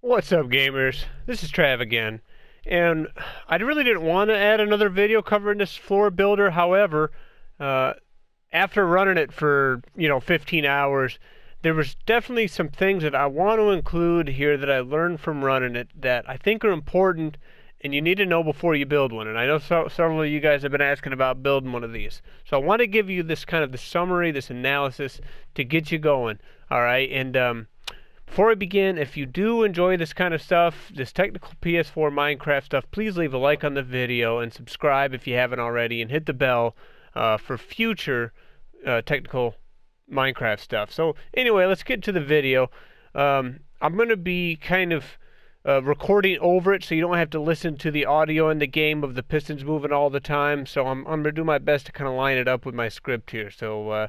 What's up, gamers? This is Trav again, and I really didn't want to add another video covering this floor builder. However, after running it for 15 hours, there was definitely some things that I want to include here that I learned from running it that I think are important and you need to know before you build one. And I know several of you guys have been asking about building one of these, so I want to give you this kind of the summary, this analysis to get you going. All right, and before I begin, if you do enjoy this kind of stuff, this technical PS4 Minecraft stuff, please leave a like on the video and subscribe if you haven't already, and hit the bell for future technical Minecraft stuff. So anyway, let's get to the video. I'm going to be kind of recording over it so you don't have to listen to the audio in the game of the pistons moving all the time. So I'm going to do my best to kind of line it up with my script here. So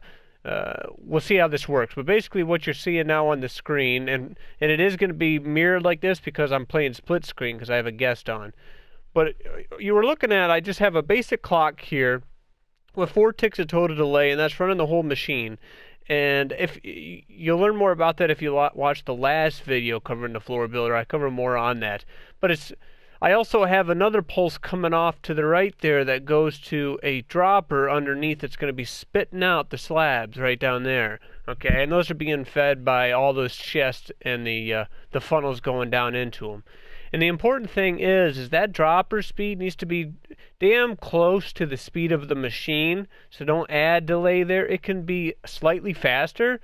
we'll see how this works. But basically what you're seeing now on the screen, and it is going to be mirrored like this because I'm playing split screen because I have a guest on. But you were looking at, I just have a basic clock here with 4 ticks of total delay, and that's running the whole machine. And if you'll learn more about that if you watch the last video covering the floor builder, I cover more on that. But I also have another pulse coming off to the right there that goes to a dropper underneath that's going to be spitting out the slabs right down there. Okay, and those are being fed by all those chests and the funnels going down into them. And the important thing is that dropper speed needs to be damn close to the speed of the machine, so don't add delay there. It can be slightly faster,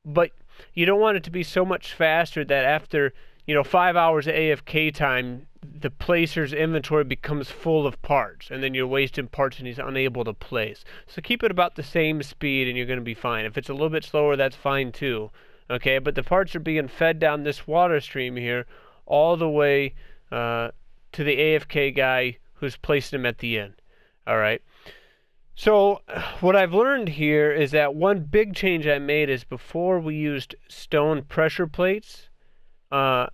but you don't want it to be so much faster that after 5 hours of AFK time, the placer's inventory becomes full of parts, and then you're wasting parts and he's unable to place. So keep it about the same speed and you're going to be fine. If it's a little bit slower, that's fine too. Okay, but the parts are being fed down this water stream here all the way to the AFK guy who's placing them at the end. Alright. So what I've learned here is that one big change I made is before we used stone pressure plates to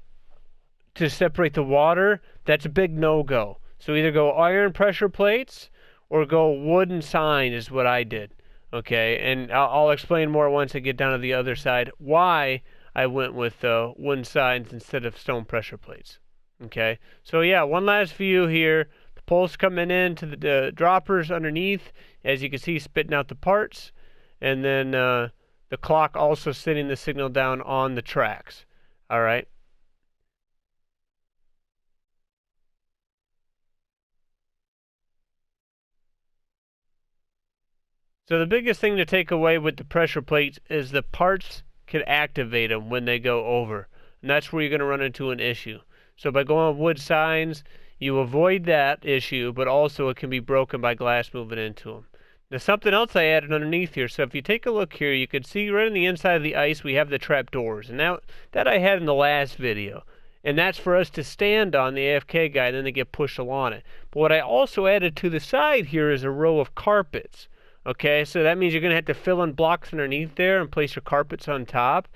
separate the water. That's a big no-go. So either go iron pressure plates or go wooden sign is what I did. Okay, and I'll explain more once I get down to the other side why I went with wooden signs instead of stone pressure plates. Okay, so yeah, one last view here. The pulse coming in to the droppers underneath, as you can see, spitting out the parts, and then the clock also sending the signal down on the tracks. All right. So the biggest thing to take away with the pressure plates is the parts can activate them when they go over. And that's where you're going to run into an issue. So by going with wood signs, you avoid that issue, but also it can be broken by glass moving into them. Now something else I added underneath here. So if you take a look here, you can see right on the inside of the ice we have the trap doors. And now that I had in the last video. And that's for us to stand on the AFK guy and then they get pushed along it. But what I also added to the side here is a row of carpets. Okay, so that means you're going to have to fill in blocks underneath there and place your carpets on top.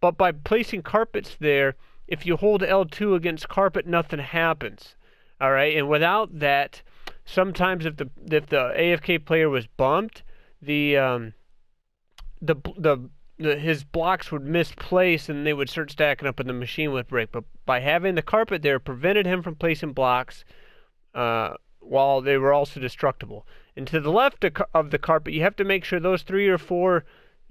But by placing carpets there, if you hold L2 against carpet, nothing happens. All right, and without that, sometimes if the AFK player was bumped, the his blocks would misplace and they would start stacking up and the machine would break. But by having the carpet there, prevented him from placing blocks while they were also destructible. And to the left of the carpet, you have to make sure those 3 or 4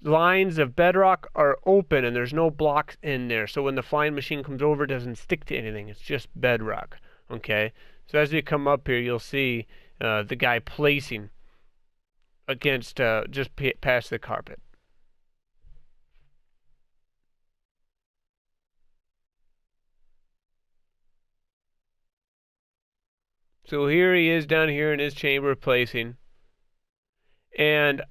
lines of bedrock are open and there's no blocks in there. So when the flying machine comes over, it doesn't stick to anything. It's just bedrock. Okay? So as we come up here, you'll see the guy placing against just past the carpet. So here he is down here in his chamber placing. And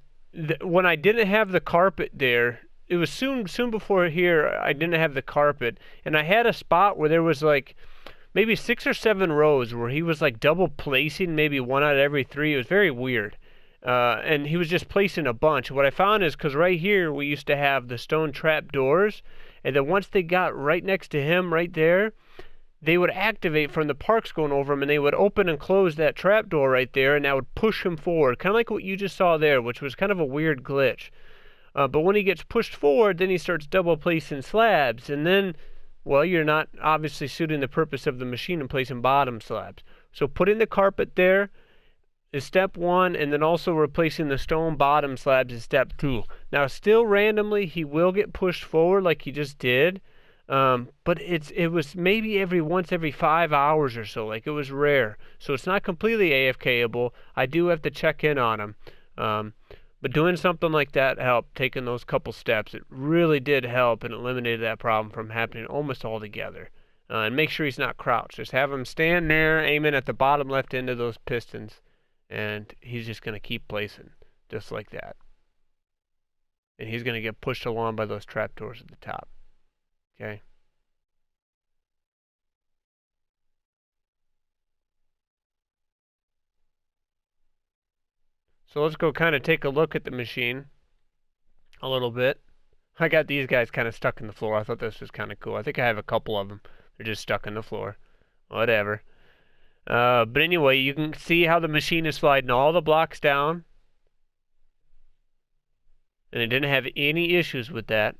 when I didn't have the carpet there, it was soon before here I didn't have the carpet, and I had a spot where there was like maybe 6 or 7 rows where he was like double placing maybe 1 out of every 3. It was very weird. And he was just placing a bunch. What I found is because right here we used to have the stone trap doors, and then once they got right next to him right there, they would activate from the parks going over him, and they would open and close that trap door right there, and that would push him forward, kind of like what you just saw there, which was kind of a weird glitch. But when he gets pushed forward, then he starts double placing slabs, and then, well, you're not obviously suiting the purpose of the machine and placing bottom slabs. So putting the carpet there is step 1, and then also replacing the stone bottom slabs is step 2. Now, still randomly, he will get pushed forward like he just did. But it was maybe once every 5 hours or so. Like, it was rare. So it's not completely AFK-able. I do have to check in on him. But doing something like that helped, taking those couple steps. It really did help and eliminated that problem from happening almost altogether. And make sure he's not crouched. Just have him stand there, aiming at the bottom left end of those pistons. And he's just going to keep placing, just like that. And he's going to get pushed along by those trapdoors at the top. Okay. So let's go kind of take a look at the machine a little bit. I got these guys kind of stuck in the floor. I thought this was kind of cool. I think I have a couple of them. They're just stuck in the floor. Whatever. But anyway, you can see how the machine is sliding all the blocks down. And it didn't have any issues with that.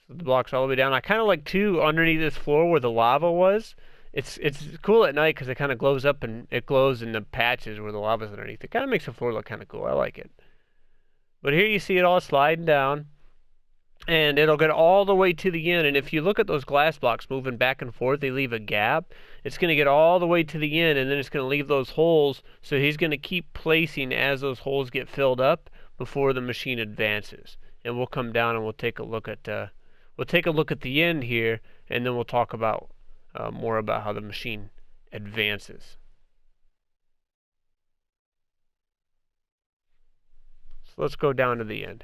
So the blocks all the way down. I kind of like, too, underneath this floor where the lava was. It's cool at night because it kind of glows up and it glows in the patches where the lava's underneath. It kind of makes the floor look kind of cool. I like it. But here you see it all sliding down. And it'll get all the way to the end. And if you look at those glass blocks moving back and forth, they leave a gap. It's going to get all the way to the end, and then it's going to leave those holes. So he's going to keep placing as those holes get filled up before the machine advances. And we'll come down and we'll take a look at the end here, and then we'll talk about more about how the machine advances. So let's go down to the end.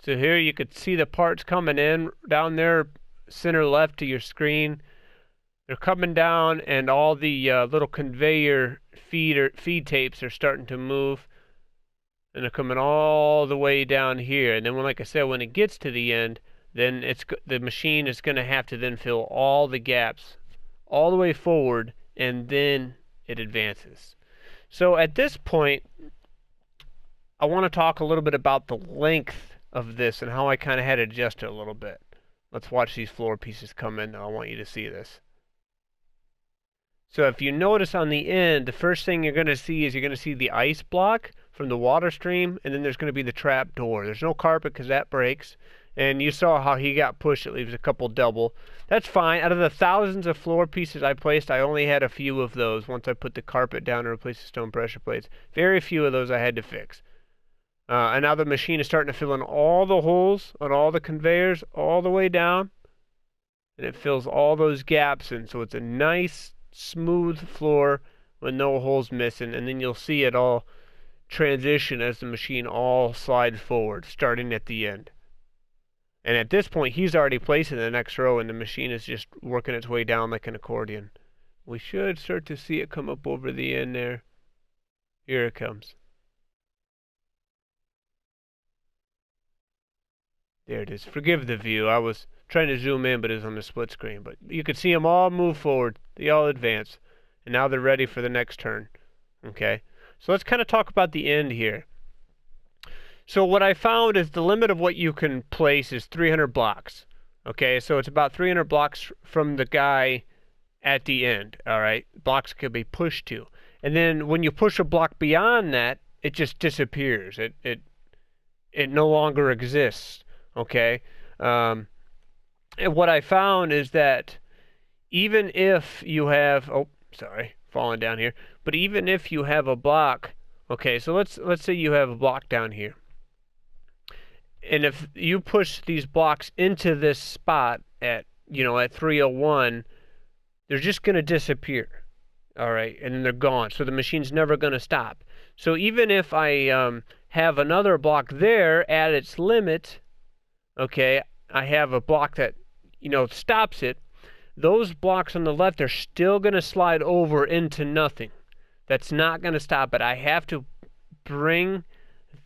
So here you could see the parts coming in down there, center left to your screen. They're coming down, and all the little conveyor feed tapes are starting to move, and they're coming all the way down here. And then, like I said, when it gets to the end, then the machine is going to have to then fill all the gaps all the way forward, and then it advances. So at this point, I want to talk a little bit about the length of this and how I kind of had to adjust it a little bit. Let's watch these floor pieces come in. I want you to see this. So if you notice on the end, the first thing you're going to see is you're going to see the ice block from the water stream, and then there's going to be the trap door. There's no carpet because that breaks. And you saw how he got pushed. It leaves a couple double. That's fine. Out of the thousands of floor pieces I placed, I only had a few of those once I put the carpet down and replaced the stone pressure plates. Very few of those I had to fix. And now the machine is starting to fill in all the holes on all the conveyors all the way down. And it fills all those gaps in. So it's a nice, smooth floor with no holes missing. And then you'll see it all transition as the machine all slides forward, starting at the end. And at this point, he's already placed in the next row, and the machine is just working its way down like an accordion. We should start to see it come up over the end there. Here it comes. There it is. Forgive the view. I was trying to zoom in, but it's on the split screen. But you can see them all move forward. They all advance. And now they're ready for the next turn. Okay? So let's kind of talk about the end here. So what I found is the limit of what you can place is 300 blocks. Okay? So it's about 300 blocks from the guy at the end. Alright? Blocks could be pushed to. And then when you push a block beyond that, it just disappears. It no longer exists. Okay? And what I found is that even if you have, oh, sorry, falling down here. But even if you have a block, okay, so let's say you have a block down here. And if you push these blocks into this spot at, at 301, they're just going to disappear. All right, and then they're gone. So the machine's never going to stop. So even if I have another block there at its limit, okay, I have a block that, stops it, those blocks on the left are still going to slide over into nothing. That's not going to stop it. I have to bring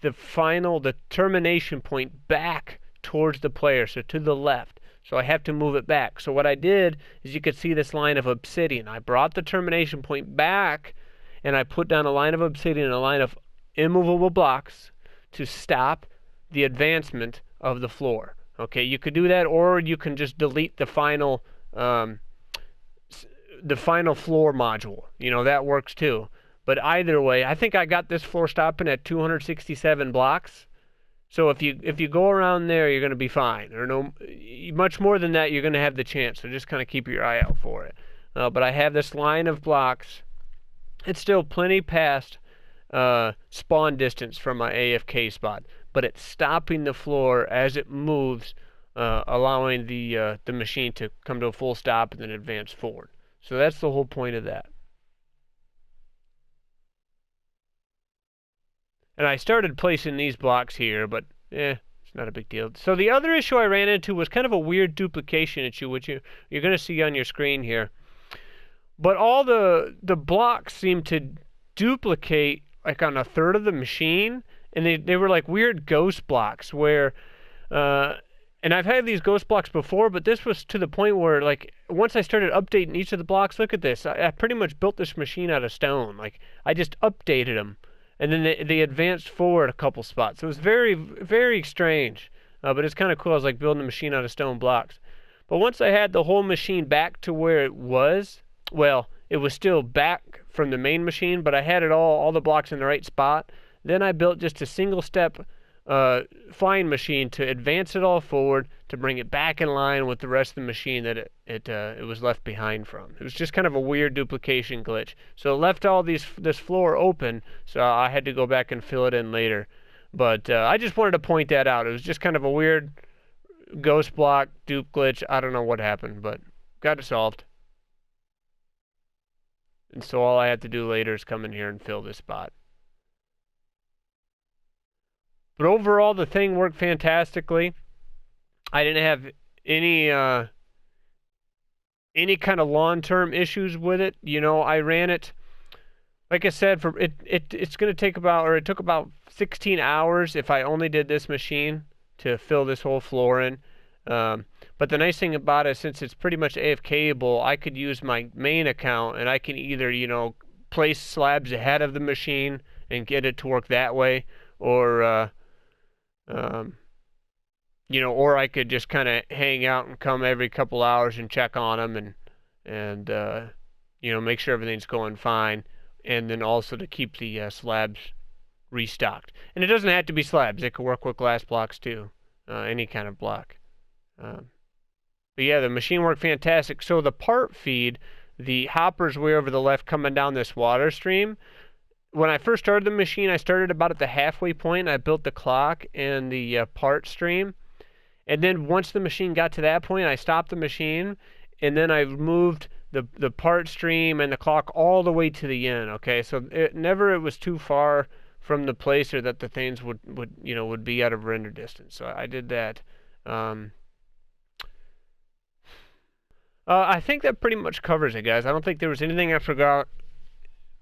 the termination point back towards the player, so to the left. So I have to move it back. So what I did is you could see this line of obsidian. I brought the termination point back, and I put down a line of obsidian and a line of immovable blocks to stop the advancement of the floor. Okay, you could do that, or you can just delete the final floor module. That works too. But either way, I think I got this floor stopping at 267 blocks. So if you go around there, you're going to be fine. Or no, much more than that, you're going to have the chance. So just kind of keep your eye out for it. But I have this line of blocks. It's still plenty past spawn distance from my AFK spot, but it's stopping the floor as it moves, allowing the machine to come to a full stop and then advance forward. So that's the whole point of that. And I started placing these blocks here, but it's not a big deal. So the other issue I ran into was kind of a weird duplication issue, which you're going to see on your screen here. But all the blocks seem to duplicate like on a third of the machine, and they were like weird ghost blocks where, and I've had these ghost blocks before, but this was to the point where like once I started updating each of the blocks, look at this, I pretty much built this machine out of stone. Like I just updated them. And then they advanced forward a couple spots. So it was very, very strange. But it's kind of cool. I was like building a machine out of stone blocks. But once I had the whole machine back to where it was, well, it was still back from the main machine, but I had it all the blocks in the right spot. Then I built just a single step flying machine to advance it all forward, to bring it back in line with the rest of the machine that it was left behind from. It was just kind of a weird duplication glitch. So it left all this floor open, so I had to go back and fill it in later. But I just wanted to point that out. It was just kind of a weird ghost block dupe glitch. I don't know what happened, but got it solved. And so all I had to do later is come in here and fill this spot. But overall, the thing worked fantastically. I didn't have any kind of long-term issues with it. I ran it, like I said, it's going to take about, or it took about 16 hours if I only did this machine to fill this whole floor in. But the nice thing about it, since it's pretty much AFK-able, I could use my main account, and I can either, place slabs ahead of the machine and get it to work that way, or or I could just kind of hang out and come every couple hours and check on them and make sure everything's going fine, and then also to keep the slabs restocked. And it doesn't have to be slabs; it could work with glass blocks too, any kind of block. But yeah, the machine worked fantastic. So the part feed, the hoppers way over the left coming down this water stream. When I first started the machine, I started about at the halfway point. I built the clock and the part stream. And then once the machine got to that point, I stopped the machine. And then I moved the part stream and the clock all the way to the end. Okay, so it was too far from the placer that the things would be out of render distance. So I did that. I think that pretty much covers it, guys. I don't think there was anything I forgot.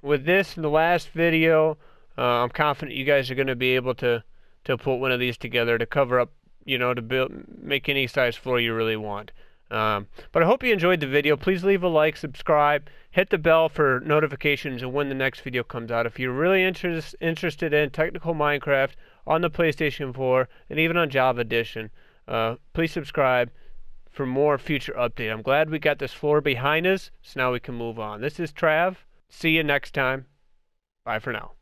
With this in the last video, I'm confident you guys are going to be able to put one of these together to cover up to make any size floor you really want. But I hope you enjoyed the video. Please leave a like, subscribe, hit the bell for notifications and when the next video comes out. If you're really interested in technical Minecraft on the PlayStation 4 and even on Java Edition, please subscribe for more future update. I'm glad we got this floor behind us, so now we can move on. This is Trav. See you next time. Bye for now.